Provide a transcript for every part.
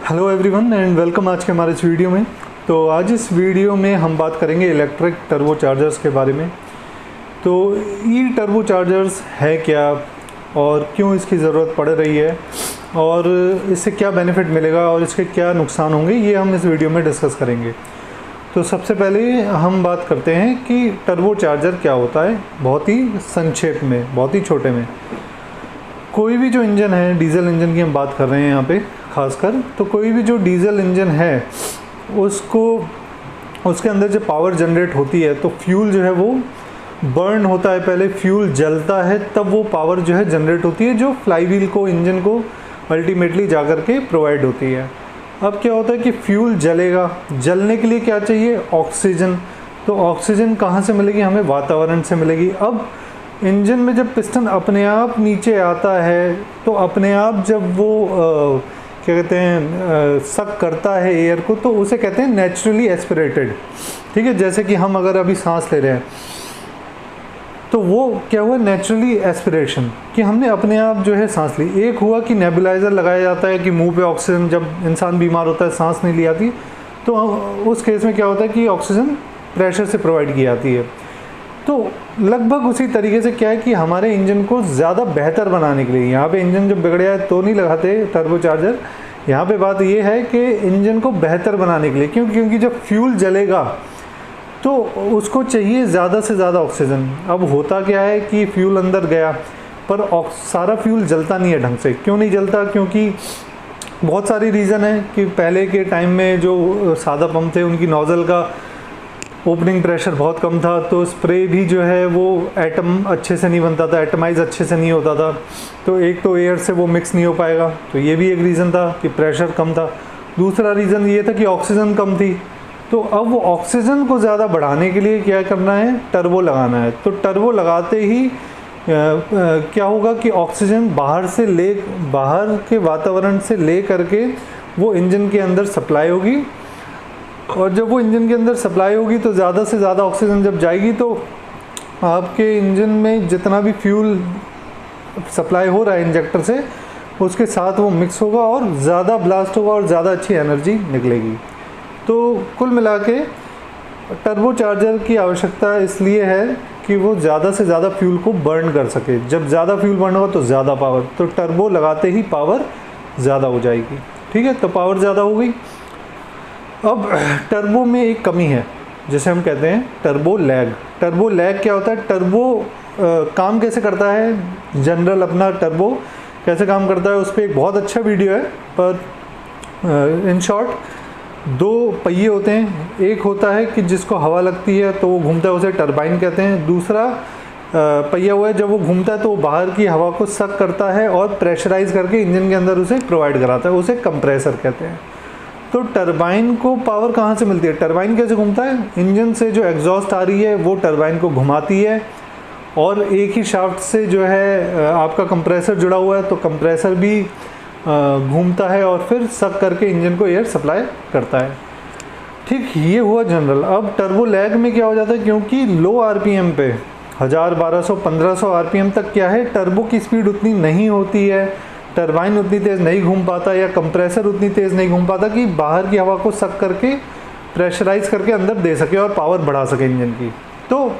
Hello everyone and welcome आज के हमारे इस वीडियो में। तो आज इस वीडियो में हम बात करेंगे इलेक्ट्रिक टर्बो चार्जर्स के बारे में। तो ई टर्बो चार्जर्स है क्या और क्यों इसकी ज़रूरत पड़ रही है और इससे क्या बेनिफिट मिलेगा और इसके क्या नुकसान होंगे, ये हम इस वीडियो में डिस्कस करेंगे। तो सबसे पहले हम बात करते हैं कि टर्बो चार्जर क्या होता है, बहुत ही संक्षेप में, बहुत ही छोटे में। कोई भी जो इंजन है, डीजल इंजन की हम बात कर रहे हैं यहाँ पे खासकर, तो कोई भी जो डीजल इंजन है उसके अंदर जब पावर जनरेट होती है तो फ्यूल जो है वो बर्न होता है, पहले फ्यूल जलता है तब वो पावर जो है जनरेट होती है जो फ्लाईव्हील को, इंजन को अल्टीमेटली जा कर के प्रोवाइड होती है। अब क्या होता है कि फ्यूल जलेगा, जलने के लिए क्या चाहिए? ऑक्सीजन। तो ऑक्सीजन कहाँ से मिलेगी? हमें वातावरण से मिलेगी। अब इंजन में जब पिस्टन अपने आप नीचे आता है तो अपने आप जब वो क्या कहते हैं सक करता है एयर को, तो उसे कहते हैं नेचुरली एस्पिरेटेड। ठीक है, जैसे कि हम अगर अभी सांस ले रहे हैं तो वो क्या हुआ? नेचुरली एस्पिरेशन, कि हमने अपने आप जो है सांस ली। एक हुआ कि नेबुलाइज़र लगाया जाता है कि मुंह पे ऑक्सीजन, जब इंसान बीमार होता है सांस नहीं ली आती तो उस केस में क्या होता है कि ऑक्सीजन प्रेशर से प्रोवाइड की जाती है। तो लगभग उसी तरीके से क्या है कि हमारे इंजन को ज़्यादा बेहतर बनाने के लिए, यहाँ पे इंजन जब बिगड़ जाए तो नहीं लगाते टर्बो चार्जर, यहाँ पे बात ये है कि इंजन को बेहतर बनाने के लिए, क्योंकि जब फ्यूल जलेगा तो उसको चाहिए ज़्यादा से ज़्यादा ऑक्सीजन। अब होता क्या है कि फ्यूल अंदर गया पर सारा फ्यूल जलता नहीं है ढंग से। क्यों नहीं जलता? क्योंकि बहुत सारी रीज़न है कि पहले के टाइम में जो सादा पंप थे उनकी नोज़ल का ओपनिंग प्रेशर बहुत कम था, तो स्प्रे भी जो है वो एटम अच्छे से नहीं बनता था, एटमाइज अच्छे से नहीं होता था, तो एक तो एयर से वो मिक्स नहीं हो पाएगा, तो ये भी एक रीज़न था कि प्रेशर कम था। दूसरा रीज़न ये था कि ऑक्सीजन कम थी। तो अब वो ऑक्सीजन को ज़्यादा बढ़ाने के लिए क्या करना है? टर्बो लगाना है। तो टर्बो लगाते ही क्या होगा कि ऑक्सीजन बाहर के वातावरण से ले करके वो इंजन के अंदर सप्लाई होगी, और जब वो इंजन के अंदर सप्लाई होगी तो ज़्यादा से ज़्यादा ऑक्सीजन जब जाएगी तो आपके इंजन में जितना भी फ्यूल सप्लाई हो रहा है इंजेक्टर से, उसके साथ वो मिक्स होगा और ज़्यादा ब्लास्ट होगा और ज़्यादा अच्छी एनर्जी निकलेगी। तो कुल मिला के टर्बो चार्जर की आवश्यकता इसलिए है कि वो ज़्यादा से ज़्यादा फ्यूल को बर्न कर सके। जब ज़्यादा फ्यूल बर्न होगा तो ज़्यादा पावर, तो टर्बो लगाते ही पावर ज़्यादा हो जाएगी। ठीक है, तो पावर ज़्यादा हो गई। अब टर्बो में एक कमी है, जैसे हम कहते हैं टर्बो लैग। टर्बो लैग क्या होता है? टर्बो काम कैसे करता है, जनरल अपना टर्बो कैसे काम करता है, उस पर एक बहुत अच्छा वीडियो है। पर इन शॉर्ट दो पहिए होते हैं, एक होता है कि जिसको हवा लगती है तो वो घूमता है, उसे टरबाइन कहते हैं। दूसरा पहिया हुआ है, जब वो घूमता है तो वो बाहर की हवा को सक करता है और प्रेशराइज करके इंजन के अंदर उसे प्रोवाइड कराता है, उसे कंप्रेसर कहते हैं। तो टरबाइन को पावर कहाँ से मिलती है? टरबाइन कैसे घूमता है? इंजन से जो एग्जॉस्ट आ रही है वो टरबाइन को घुमाती है, और एक ही शाफ्ट से जो है आपका कंप्रेसर जुड़ा हुआ है, तो कंप्रेसर भी घूमता है और फिर सक करके इंजन को एयर सप्लाई करता है। ठीक, ये हुआ जनरल। अब टर्बो लैग में क्या हो जाता है, क्योंकि लो आरपीएम पे 1000, 1200, 1500 आरपीएम तक क्या है, टर्बो की स्पीड उतनी नहीं होती है, टरबाइन उतनी तेज़ नहीं घूम पाता या कंप्रेसर उतनी तेज़ नहीं घूम पाता कि बाहर की हवा को सक करके प्रेशराइज करके अंदर दे सके और पावर बढ़ा सके इंजन की। तो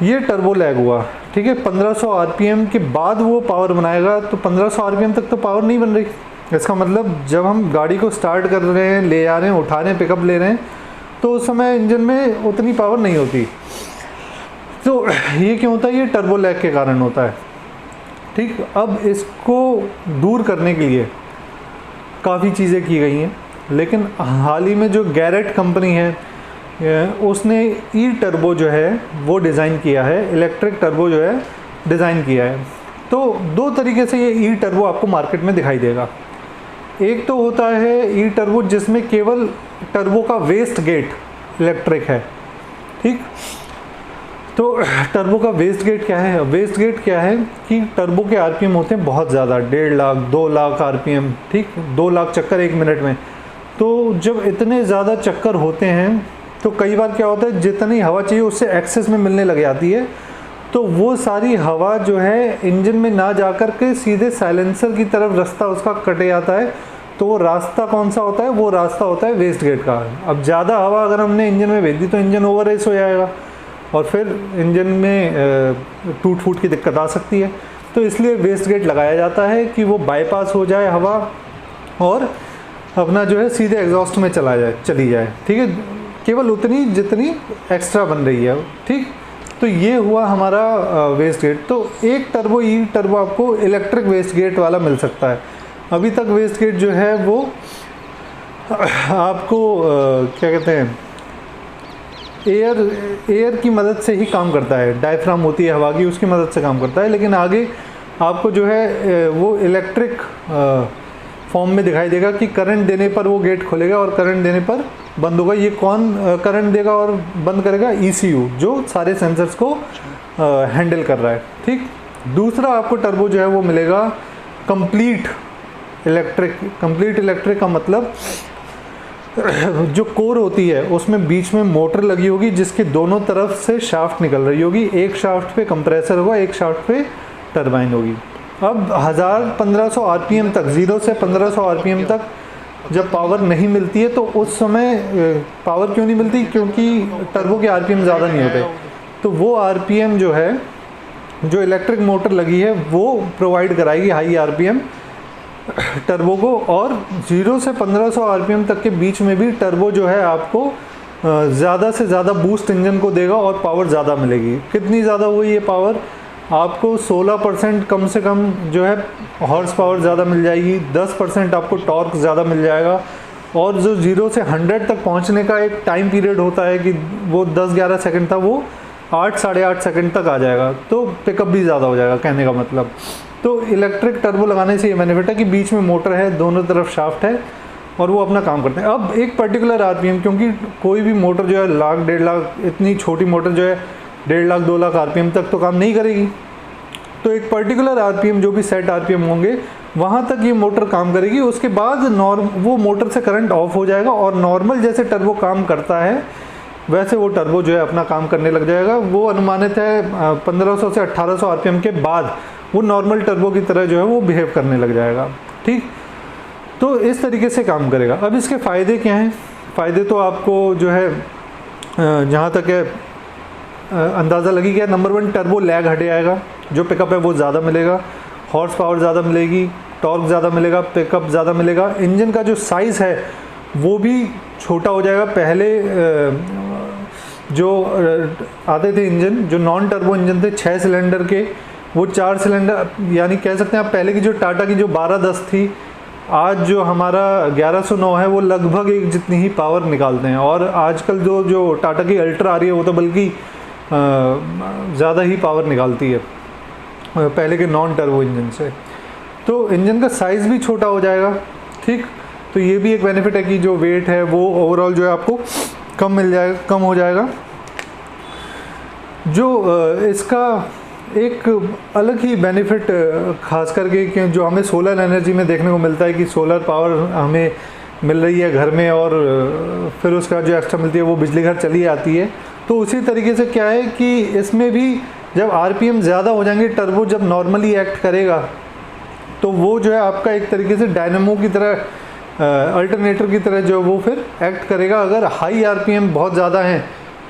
ये टर्बो लैग हुआ। ठीक है, 1500 आरपीएम के बाद वो पावर बनाएगा, तो 1500 आरपीएम तक तो पावर नहीं बन रही। इसका मतलब जब हम गाड़ी को स्टार्ट कर रहे हैं, ले जा रहे हैं, उठा रहे हैं, पिकअप ले रहे हैं, तो उस समय इंजन में उतनी पावर नहीं होती। तो ये क्यों होता है? ये टर्बो लैग के कारण होता है। ठीक, अब इसको दूर करने के लिए काफ़ी चीज़ें की गई हैं, लेकिन हाल ही में जो गैरेट कंपनी है उसने ई टर्बो जो है वो डिज़ाइन किया है, इलेक्ट्रिक टर्बो जो है डिज़ाइन किया है। तो दो तरीके से ये ई टर्बो आपको मार्केट में दिखाई देगा। एक तो होता है ई टर्बो जिसमें केवल टर्बो का वेस्ट गेट इलेक्ट्रिक है। ठीक, तो टर्बो का वेस्ट गेट क्या है? वेस्ट गेट क्या है कि टर्बो के आरपीएम होते हैं बहुत ज़्यादा, 1.5 लाख 2 लाख आरपीएम। ठीक, 2 लाख चक्कर 1 मिनट में। तो जब इतने ज़्यादा चक्कर होते हैं तो कई बार क्या होता है, जितनी हवा चाहिए उससे एक्सेस में मिलने लग जाती है, तो वो सारी हवा जो है इंजन में ना जा कर के सीधे साइलेंसर की तरफ रास्ता उसका कट जाता है, तो वो रास्ता कौन सा होता है? वो रास्ता होता है वेस्ट गेट का। अब ज़्यादा हवा अगर हमने इंजन में भेज दी तो इंजन ओवर रेस हो जाएगा और फिर इंजन में टूट फूट की दिक्कत आ सकती है। तो इसलिए वेस्ट गेट लगाया जाता है कि वो बाईपास हो जाए हवा और अपना जो है सीधे एग्जॉस्ट में चली जाए, ठीक है, केवल उतनी जितनी एक्स्ट्रा बन रही है, ठीक। तो ये हुआ हमारा वेस्ट गेट। तो एक टर्बो आपको इलेक्ट्रिक वेस्ट गेट वाला मिल सकता है। अभी तक वेस्ट गेट जो है वो आपको क्या कहते हैं, एयर की मदद से ही काम करता है, डायफ्राम होती है हवा की, उसकी मदद से काम करता है। लेकिन आगे आपको जो है वो इलेक्ट्रिक फॉर्म में दिखाई देगा कि करंट देने पर वो गेट खुलेगा और करंट देने पर बंद होगा। ये कौन करंट देगा और बंद करेगा? ECU, जो सारे सेंसर्स को हैंडल कर रहा है, ठीक। दूसरा आपको टर्बो जो है वो मिलेगा कंप्लीट इलेक्ट्रिक का मतलब जो कोर होती है उसमें बीच में मोटर लगी होगी जिसके दोनों तरफ से शाफ्ट निकल रही होगी। एक शाफ्ट पे कंप्रेसर होगा, एक शाफ्ट पे टरबाइन होगी। अब 1500 RPM तक, 0 से 1500 RPM तक जब पावर नहीं मिलती है तो उस समय पावर क्यों नहीं मिलती? क्योंकि टर्बो के RPM ज़्यादा नहीं होते। तो वो RPM जो है, जो इलेक्ट्रिक मोटर लगी है वो प्रोवाइड कराएगी हाई RPM टर्बो को, और 0 से 1500 RPM तक के बीच में भी टर्बो जो है आपको ज़्यादा से ज़्यादा बूस्ट इंजन को देगा और पावर ज़्यादा मिलेगी। कितनी ज़्यादा हुई ये पावर? आपको 16% कम से कम जो है हॉर्स पावर ज़्यादा मिल जाएगी, 10% आपको टॉर्क ज़्यादा मिल जाएगा, और जो 0 से 100 तक पहुंचने का एक टाइम पीरियड होता है कि वो 10-11 सेकंड था, वो 8-8.5 सेकंड तक आ जाएगा। तो पिकअप भी ज़्यादा हो जाएगा, कहने का मतलब। तो इलेक्ट्रिक टर्बो लगाने से ये बेनिफिट है कि बीच में मोटर है, दोनों तरफ शाफ्ट है और वो अपना काम करते हैं। अब एक पर्टिकुलर RPM, क्योंकि कोई भी मोटर जो है 1,00,000-1.5 लाख, इतनी छोटी मोटर जो है 1.5 लाख 2 लाख RPM तक तो काम नहीं करेगी। तो एक पर्टिकुलर RPM, जो भी सेट RPM होंगे, वहाँ तक ये मोटर काम करेगी। उसके बाद वो मोटर से करंट ऑफ हो जाएगा और नॉर्मल जैसे टर्बो काम करता है वैसे वो टर्बो जो है अपना काम करने लग जाएगा। वो अनुमानित है 1500 से 1800 RPM के बाद वो नॉर्मल टर्बो की तरह जो है वो बिहेव करने लग जाएगा, ठीक। तो इस तरीके से काम करेगा। अब इसके फ़ायदे क्या हैं? फ़ायदे तो आपको जो है जहाँ तक है अंदाज़ा लगी गया। नंबर 1, टर्बो लैग हट जाएगा, जो पिकअप है वो ज़्यादा मिलेगा, हॉर्स पावर ज़्यादा मिलेगी, टॉर्क ज़्यादा मिलेगा, पिकअप ज़्यादा मिलेगा। इंजन का जो साइज़ है वो भी छोटा हो जाएगा। पहले जो आते थे इंजन, जो नॉन टर्बो इंजन थे 6 सिलेंडर के, वो 4 सिलेंडर, यानी कह सकते हैं आप पहले की जो टाटा की जो 1210 थी, आज जो हमारा 1109 है वो लगभग एक जितनी ही पावर निकालते हैं। और आजकल जो टाटा की अल्ट्रा आ रही है वो तो बल्कि ज़्यादा ही पावर निकालती है पहले के नॉन टर्बो इंजन से। तो इंजन का साइज़ भी छोटा हो जाएगा, ठीक। तो ये भी एक बेनिफिट है कि जो वेट है वो ओवरऑल जो है आपको कम हो जाएगा। जो इसका एक अलग ही बेनिफिट खास करके कि जो हमें सोलर एनर्जी में देखने को मिलता है कि सोलर पावर हमें मिल रही है घर में और फिर उसका जो एक्स्ट्रा मिलती है वो बिजली घर चली आती है। तो उसी तरीके से क्या है कि इसमें भी जब RPM ज़्यादा हो जाएंगे, टर्बो जब नॉर्मली एक्ट करेगा तो वो जो है आपका एक तरीके से डायनेमो की तरह, अल्टरनेटर की तरह जो वो फिर एक्ट करेगा। अगर हाई RPM बहुत ज़्यादा हैं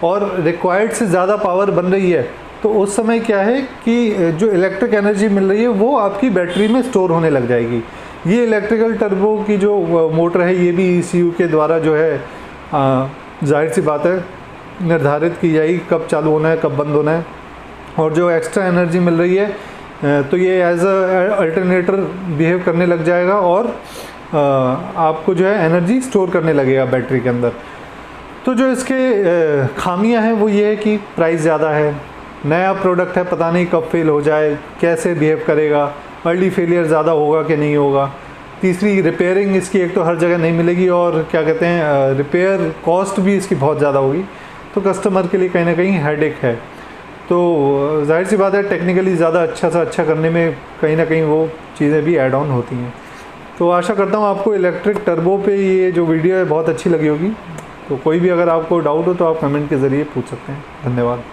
और रिक्वायर्ड से ज़्यादा पावर बन रही है तो उस समय क्या है कि जो इलेक्ट्रिक एनर्जी मिल रही है वो आपकी बैटरी में स्टोर होने लग जाएगी। ये इलेक्ट्रिकल टर्बो की जो मोटर है ये भी ECU के द्वारा जो है जाहिर सी बात है निर्धारित की जाएगी कब चालू होना है, कब बंद होना है। और जो एक्स्ट्रा एनर्जी मिल रही है तो ये एज अ अल्टरनेटर बिहेव करने लग जाएगा और आपको जो है एनर्जी स्टोर करने लगेगा बैटरी के अंदर। तो जो इसके खामियां हैं वो ये है कि प्राइस ज़्यादा है, नया प्रोडक्ट है, पता नहीं कब फेल हो जाए, कैसे बिहेव करेगा, अर्ली फेलियर ज़्यादा होगा कि नहीं होगा। तीसरी, रिपेयरिंग इसकी एक तो हर जगह नहीं मिलेगी और क्या कहते हैं रिपेयर कॉस्ट भी इसकी बहुत ज़्यादा होगी। तो कस्टमर के लिए कहीं ना कहीं हेडेक है। तो जाहिर सी बात है टेक्निकली ज़्यादा अच्छा से अच्छा करने में कहीं ना कहीं वो चीज़ें भी ऐड ऑन होती हैं। तो आशा करता हूँ आपको इलेक्ट्रिक टर्बो पे ये जो वीडियो है बहुत अच्छी लगी होगी। तो कोई भी अगर आपको डाउट हो तो आप कमेंट के ज़रिए पूछ सकते हैं। धन्यवाद।